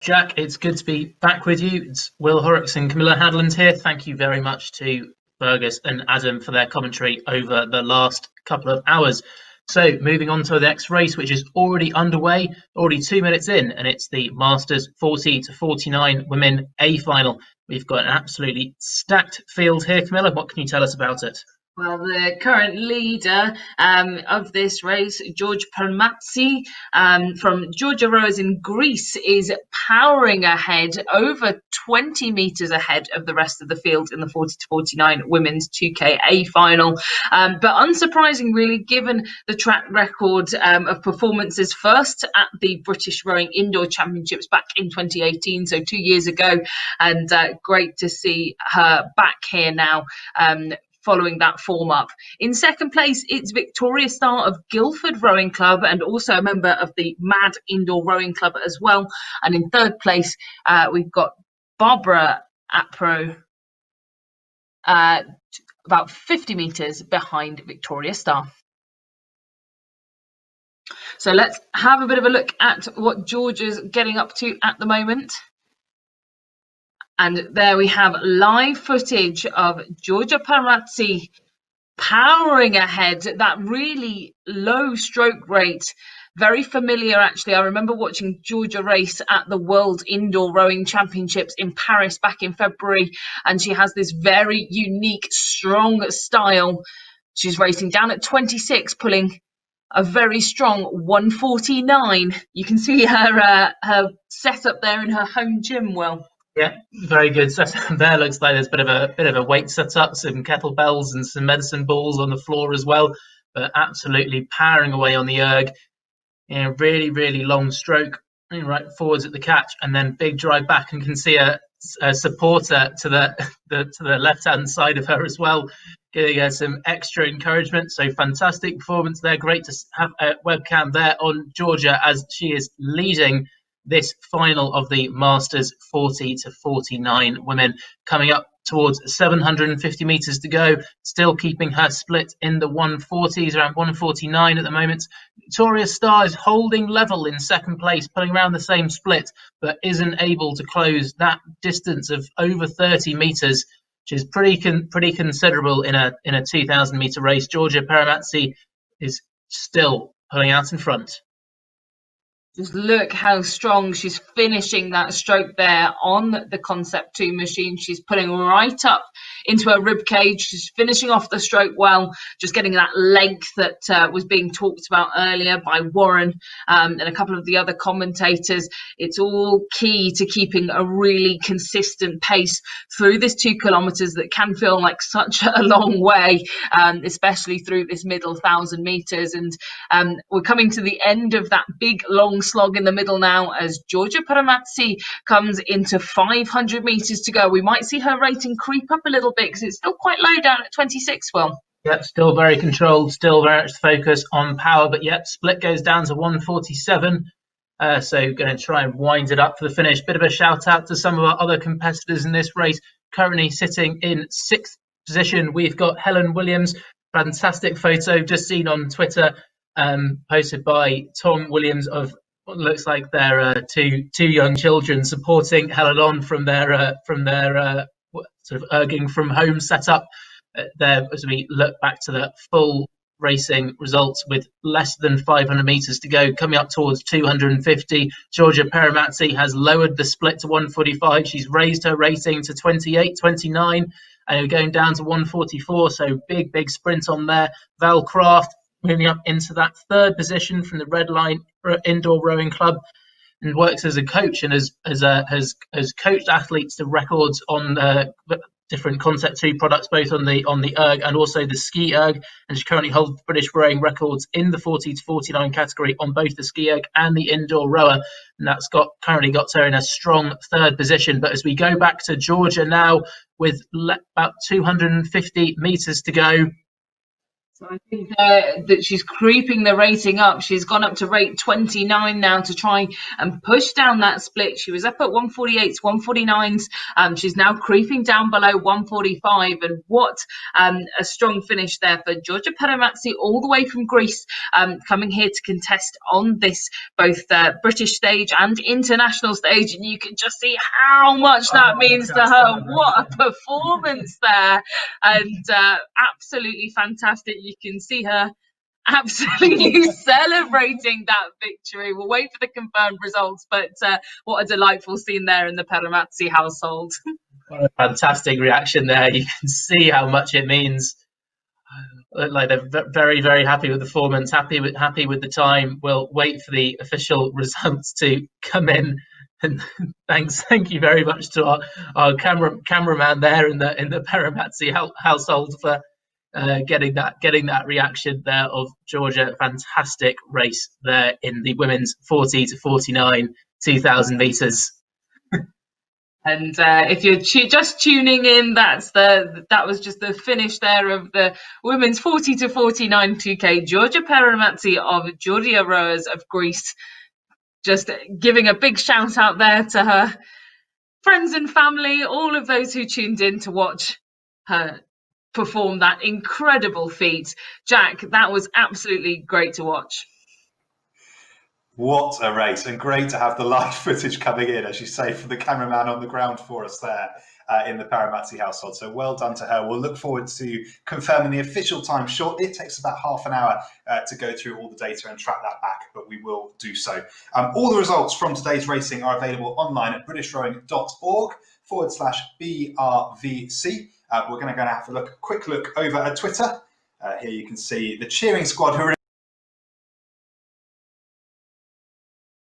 Jack, it's good to be back with you. It's Will Horrocks and Camilla Hadland here. Thank you very much to Fergus and Adam for their commentary over the last couple of hours. So, moving on to the next race, which is already underway, already 2 minutes in, and it's the Masters 40 to 49 Women A final. We've got an absolutely stacked field here. Camilla, what can you tell us about it? Well, the current leader of this race, Georgia Peramatzi from Georgia Rowers in Greece, is powering ahead, over 20 metres ahead of the rest of the field in the 40 to 49 women's 2KA final. But unsurprising, really, given the track record of performances, first at the British Rowing Indoor Championships back in 2018, so 2 years ago, and great to see her back here now. Following that form up. In second place, it's Victoria Star of Guildford Rowing Club and also a member of the MAD Indoor Rowing Club as well. And in third place, we've got Barbara Apro, about 50 metres behind Victoria Star. So let's have a bit of a look at what Georgia's getting up to at the moment. And there we have live footage of Georgia Peramatzi powering ahead, that really low stroke rate. Very familiar, actually. I remember watching Georgia race at the World Indoor Rowing Championships in Paris back in February. And she has this very unique, strong style. She's racing down at 26, pulling a very strong 149. You can see her setup there in her home gym, Will. Yeah, very good. So there looks like there's a bit of a weight setup, some kettlebells and some medicine balls on the floor as well. But absolutely powering away on the erg. Really, really long stroke, right forwards at the catch, and then big drive back, and can see a supporter to the left hand side of her as well, giving her some extra encouragement. So fantastic performance there. Great to have a webcam there on Georgia as she is leading this final of the Masters 40 to 49 women, coming up towards 750 metres to go, still keeping her split in the 140s, around 149 at the moment. Victoria Star is holding level in second place, pulling around the same split, but isn't able to close that distance of over 30 metres, which is pretty considerable in a 2,000 metre race. Georgia Peramatzi is still pulling out in front. Just look how strong she's finishing that stroke there on the Concept 2 machine. She's putting right up into her rib cage. She's finishing off the stroke well, just getting that length that was being talked about earlier by Warren and a couple of the other commentators. It's all key to keeping a really consistent pace through this 2 kilometres that can feel like such a long way, especially through this middle 1,000 metres. And we're coming to the end of that big long slog in the middle now as Georgia Peramatzi comes into 500 metres to go. We might see her rating creep up a little bit because it's still quite low down at 26, Will. Yep, still very controlled, still very much focus on power, but yep, split goes down to 147. So going to try and wind it up for the finish. Bit of a shout out to some of our other competitors in this race. Currently sitting in 6th position, we've got Helen Williams. Fantastic photo just seen on Twitter, posted by Tom Williams of what looks like their two young children supporting Helen on from their sort of erging from home setup there as we look back to the full racing results with less than 500 metres to go, coming up towards 250. Georgia Peramatzi has lowered the split to 145. She's raised her rating to 28, 29, and we're going down to 144. So big sprint on there. Val Craft moving up into that 3rd position from the Red Line Indoor Rowing Club, and works as a coach and has coached athletes to records on different Concept 2 products, both on the erg and also the ski erg. And she currently holds British rowing records in the 40 to 49 category on both the ski erg and the indoor rower. And that's currently got her in a strong 3rd position. But as we go back to Georgia now with about 250 metres to go, So I think that she's creeping the rating up. She's gone up to rate 29 now to try and push down that split. She was up at 148s, 149s. She's now creeping down below 145. And what a strong finish there for Georgia Peramatzi, all the way from Greece, coming here to contest on this both British stage and international stage. And you can just see how much that means to her. What a performance there. And absolutely fantastic. You can see her absolutely celebrating that victory. We'll wait for the confirmed results, but what a delightful scene there in the Peramatzi household. What a fantastic reaction there. You can see how much it means. Like, they're very, very happy with the performance, happy with the time. We'll wait for the official results to come in. And thank you very much to our cameraman there in the Peramatzi household for getting that reaction there of Georgia. Fantastic race there in the women's 40 to 49 2,000 meters. And if you're just tuning in, that was just the finish there of the women's 40 to 49 2K. Georgia Peramatzi of Georgia rowers of Greece, just giving a big shout out there to her friends and family, all of those who tuned in to watch her perform that incredible feat. Jack, that was absolutely great to watch. What a race, and great to have the live footage coming in, as you say, for the cameraman on the ground for us there in the Peramatzi household. So well done to her. We'll look forward to confirming the official time shortly. It takes about half an hour to go through all the data and track that back, but we will do so. All the results from today's racing are available online at britishrowing.org/BRVC. We're going to have a quick look over at Twitter. Here you can see the cheering squad who are